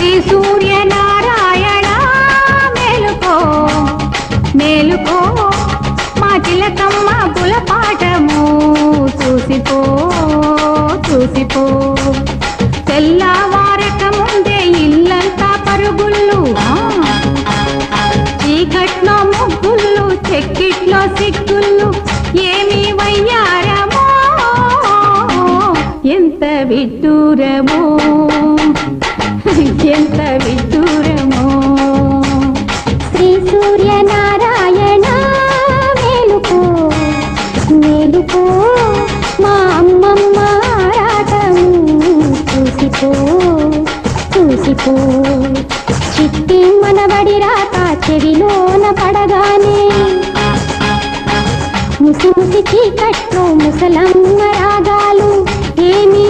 శ్రీ సూర్యనారాయణ మేలుకో మేలుకో మా చిలకమ్మ గులపాటము చూసిపో చూసిపో తెల్లవారక ముందే ఇల్లంతా పరుగుళ్ళు చీకట్లో ముగ్గుళ్ళు చెక్కిట్లో సిగ్గుళ్ళు ఏమి వయ్యారమో ఎంత విడ్డూరమో ఎంత విడ్డూరమో శ్రీ సూర్యనారాయణ మేలుకో మేలుకో మా అమ్మమ్మ ఆరాటము చూసిపో చూసిపో చిట్టి మనబడి రాక చెవిలోన పడగానే ముసి ముసి చీకట్లో ముసలమ్మ రాగాలు ఏమి